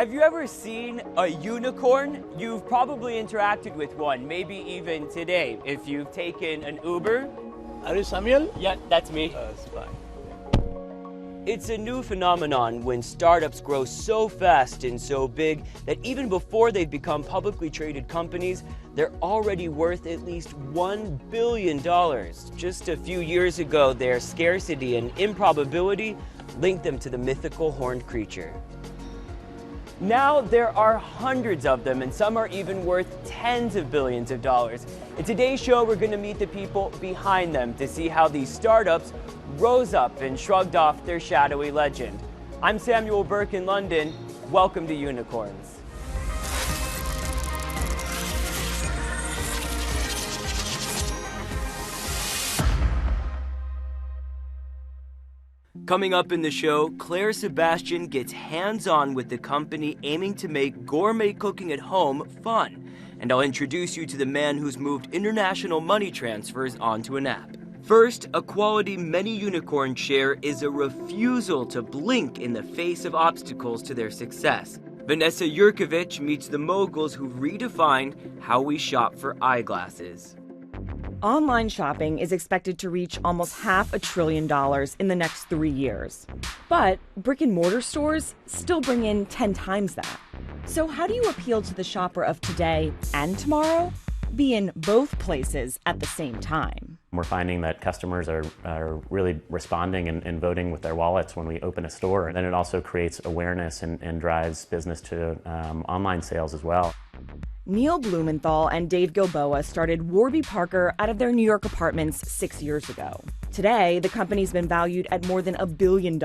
Have you ever seen a unicorn? You've probably interacted with one, maybe even today, if you've taken an Uber. Are you Samuel? Yeah, that's me. It's fine. It's a new phenomenon when startups grow so fast and so big that even before they've become publicly traded companies, they're already worth at least $1 billion. Just a few years ago, their scarcity and improbability linked them to the mythical horned creature. Now there are hundreds of them, and some are even worth tens of billions of dollars. In today's show, we're going to meet the people behind them to see how these startups rose up and shrugged off their shadowy legend. I'm Samuel Burke in London. Welcome to Unicorns. Coming up in the show, Claire Sebastian gets hands-on with the company aiming to make gourmet cooking at home fun. And I'll introduce you to the man who's moved international money transfers onto an app. First, a quality many unicorns share is a refusal to blink in the face of obstacles to their success. Vanessa Yurkovich meets the moguls who redefined how we shop for eyeglasses. Online shopping is expected to reach almost $500 billion in the next 3 years. But brick-and-mortar stores still bring in 10 times that. So how do you appeal to the shopper of today and tomorrow? Be in both places at the same time. We're finding that customers are really responding and voting with their wallets when we open a store. And then it also creates awareness and drives business to online sales as well. Neil Blumenthal and Dave Gilboa started Warby Parker out of their New York apartments 6 years ago. Today, the company's been valued at more than $1 billion.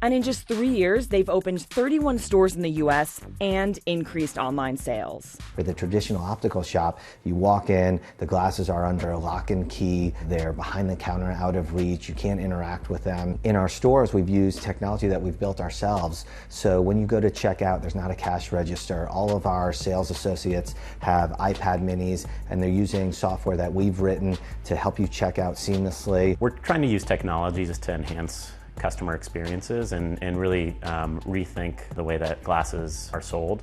And in just 3 years, they've opened 31 stores in the U.S. and increased online sales. For the traditional optical shop, you walk in, the glasses are under a lock and key, they're behind the counter, out of reach, you can't interact with them. In our stores, we've used technology that we've built ourselves. So when you go to checkout, there's not a cash register. All of our sales associates have iPad minis, and they're using software that we've written to help you check out seamlessly. We're trying to use technology just to enhance customer experiences and really rethink the way that glasses are sold.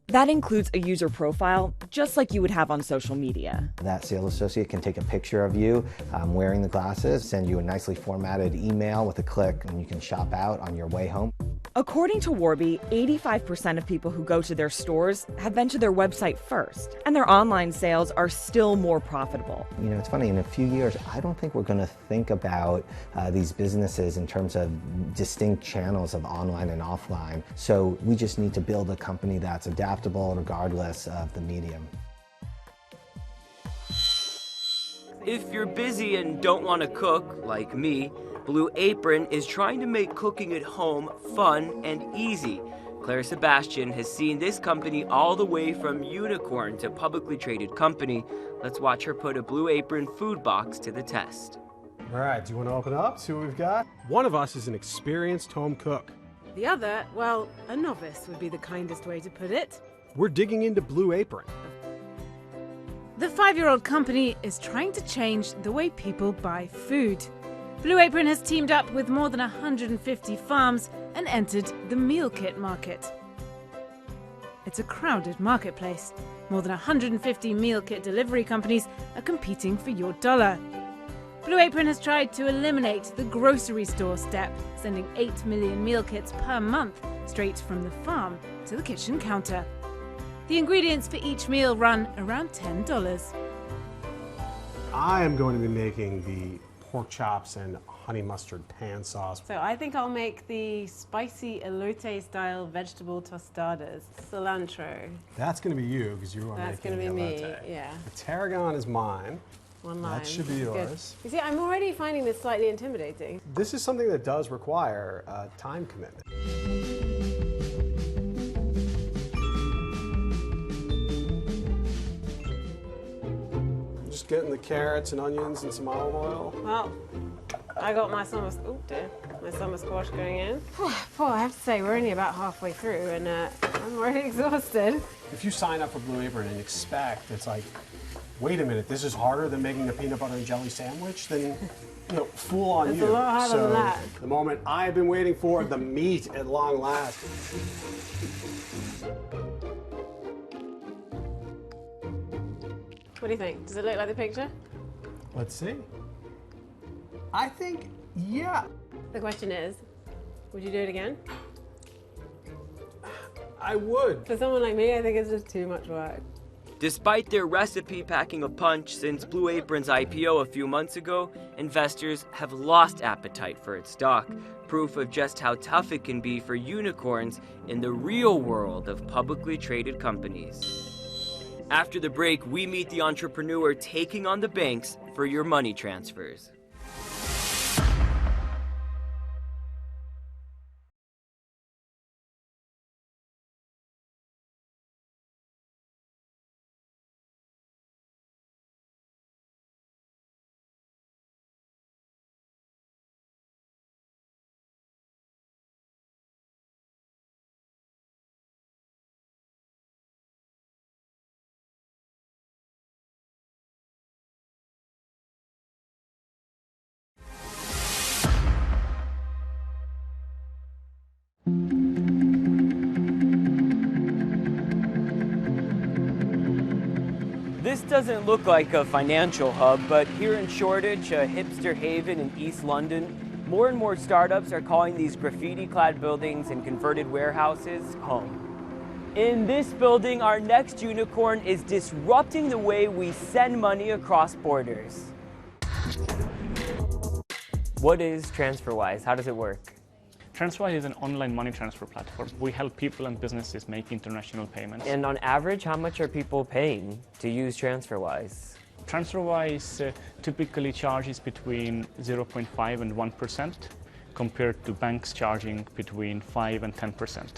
That includes a user profile, just like you would have on social media. That sales associate can take a picture of you wearing the glasses, send you a nicely formatted email with a click, and you can shop out on your way home. According to Warby, 85% of people who go to their stores have been to their website first, and their online sales are still more profitable. You know, it's funny, in a few years, I don't think we're going to think about these businesses in terms of distinct channels of online and offline. So we just need to build a company that's adaptable regardless of the medium. If you're busy and don't want to cook, like me, Blue Apron is trying to make cooking at home fun and easy. Claire Sebastian has seen this company all the way from unicorn to publicly traded company. Let's watch her put a Blue Apron food box to the test. All right, do you want to open up, see what we've got? One of us is an experienced home cook. The other, well, a novice would be the kindest way to put it. We're digging into Blue Apron. The 5-year-old company is trying to change the way people buy food. Blue Apron has teamed up with more than 150 farms and entered the meal kit market. It's a crowded marketplace. More than 150 meal kit delivery companies are competing for your dollar. Blue Apron has tried to eliminate the grocery store step, sending 8 million meal kits per month straight from the farm to the kitchen counter. The ingredients for each meal run around $10. I am going to be making the pork chops and honey mustard pan sauce. So I think I'll make the spicy elote-style vegetable tostadas. Cilantro. That's going to be you, because you are That's making going to be the elote. me, yeah. The tarragon is mine. One line. That should be yours. Good. You see, I'm already finding this slightly intimidating. This is something that does require time commitment. Just getting the carrots and onions and some olive oil. Well, I got my summer squash going in. Boy, I have to say, we're only about halfway through and I'm already exhausted. If you sign up for Blue Apron and expect it's like, wait a minute, this is harder than making a peanut butter and jelly sandwich, then fool on It's you. a lot harder than that. The moment I've been waiting for, the meat at long last. What do you think? Does it look like the picture? Let's see. I think, yeah. The question is, would you do it again? I would. For someone like me, I think it's just too much work. Despite their recipe packing a punch since Blue Apron's IPO a few months ago, investors have lost appetite for its stock, proof of just how tough it can be for unicorns in the real world of publicly traded companies. After the break, we meet the entrepreneur taking on the banks for your money transfers. This doesn't look like a financial hub, but here in Shoreditch, a hipster haven in East London, more and more startups are calling these graffiti-clad buildings and converted warehouses home. In this building, our next unicorn is disrupting the way we send money across borders. What is Transferwise? How does it work? Transferwise is an online money transfer platform. We help people and businesses make international payments. And on average, how much are people paying to use Transferwise? Transferwise typically charges between 0.5 and 1% compared to banks charging between 5 and 10%.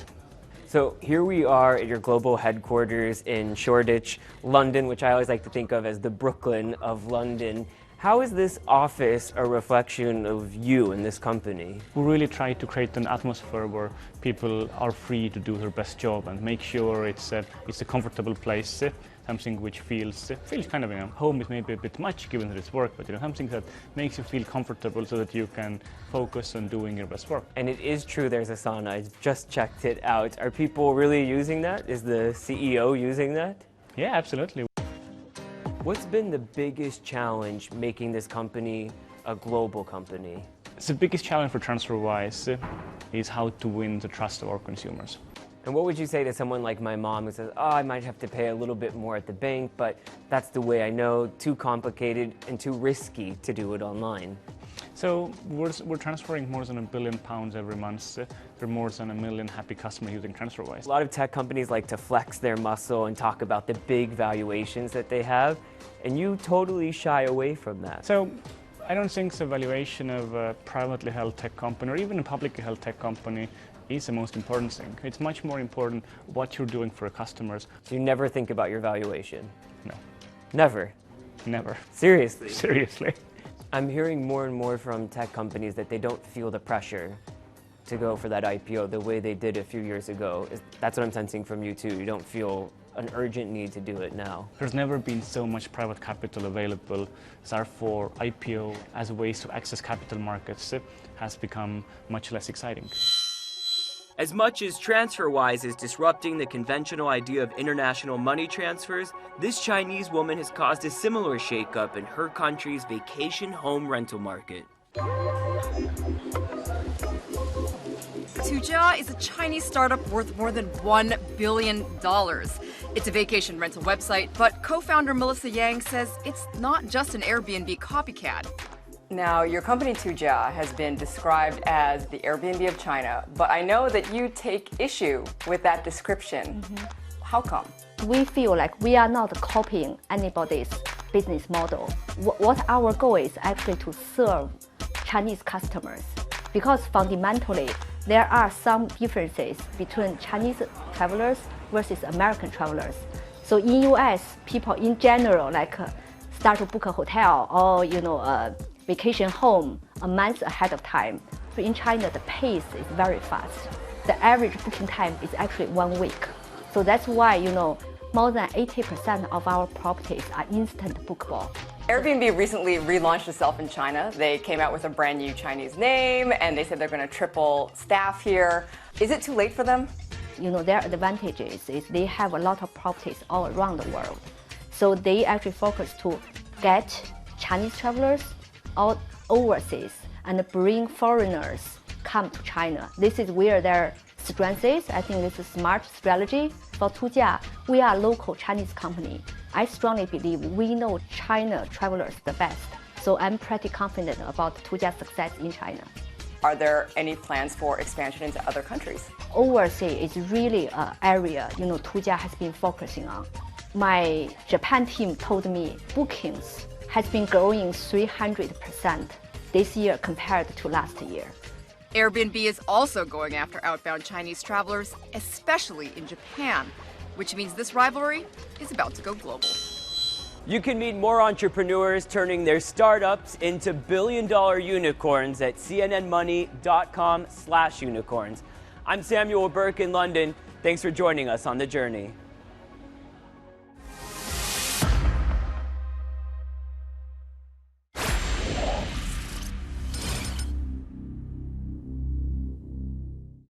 So here we are at your global headquarters in Shoreditch, London, which I always like to think of as the Brooklyn of London. How is this office a reflection of you and this company? We really try to create an atmosphere where people are free to do their best job and make sure it's a comfortable place, something which feels kind of, home is maybe a bit much given that it's work, but something that makes you feel comfortable so that you can focus on doing your best work. And it is true there's a sauna. I just checked it out. Are people really using that? Is the CEO using that? Yeah, absolutely. What's been the biggest challenge making this company a global company? The biggest challenge for Transferwise is how to win the trust of our consumers. And what would you say to someone like my mom who says, oh, I might have to pay a little bit more at the bank, but that's the way I know, too complicated and too risky to do it online? So we're transferring more than £1 billion every month. There are more than 1 million happy customers using Transferwise. A lot of tech companies like to flex their muscle and talk about the big valuations that they have, and you totally shy away from that. So I don't think the valuation of a privately held tech company or even a publicly held tech company is the most important thing. It's much more important what you're doing for your customers. So you never think about your valuation? No. Never? Never. Seriously? Seriously. I'm hearing more and more from tech companies that they don't feel the pressure to go for that IPO the way they did a few years ago. That's what I'm sensing from you too. You don't feel an urgent need to do it now. There's never been so much private capital available. Therefore, IPO as a way to access capital markets has become much less exciting. As much as Transferwise is disrupting the conventional idea of international money transfers, this Chinese woman has caused a similar shakeup in her country's vacation home rental market. Suja is a Chinese startup worth more than $1 billion. It's a vacation rental website, but co-founder Melissa Yang says it's not just an Airbnb copycat. Now, your company Suja has been described as the Airbnb of China, but I know that you take issue with that description. How come? We feel like we are not copying anybody's business model. What our goal is actually to serve Chinese customers, because fundamentally there are some differences between Chinese travelers versus American travelers. So in US, people in general start to book a hotel or a vacation home a month ahead of time. So in China, the pace is very fast. The average booking time is actually 1 week. So that's why, more than 80% of our properties are instant bookable. Airbnb recently relaunched itself in China. They came out with a brand new Chinese name, and they said they're going to triple staff here. Is it too late for them? Their advantages is they have a lot of properties all around the world. So they actually focus to get Chinese travelers out overseas and bring foreigners come to China. This is where their strength is. I think this is a smart strategy. For Suja, we are a local Chinese company. I strongly believe we know China travelers the best. So I'm pretty confident about Suja's success in China. Are there any plans for expansion into other countries? Overseas is really an area, Suja has been focusing on. My Japan team told me bookings has been growing 300% this year compared to last year. Airbnb is also going after outbound Chinese travelers, especially in Japan, which means this rivalry is about to go global. You can meet more entrepreneurs turning their startups into billion-dollar unicorns at cnnmoney.com/unicorns. I'm Samuel Burke in London. Thanks for joining us on the journey.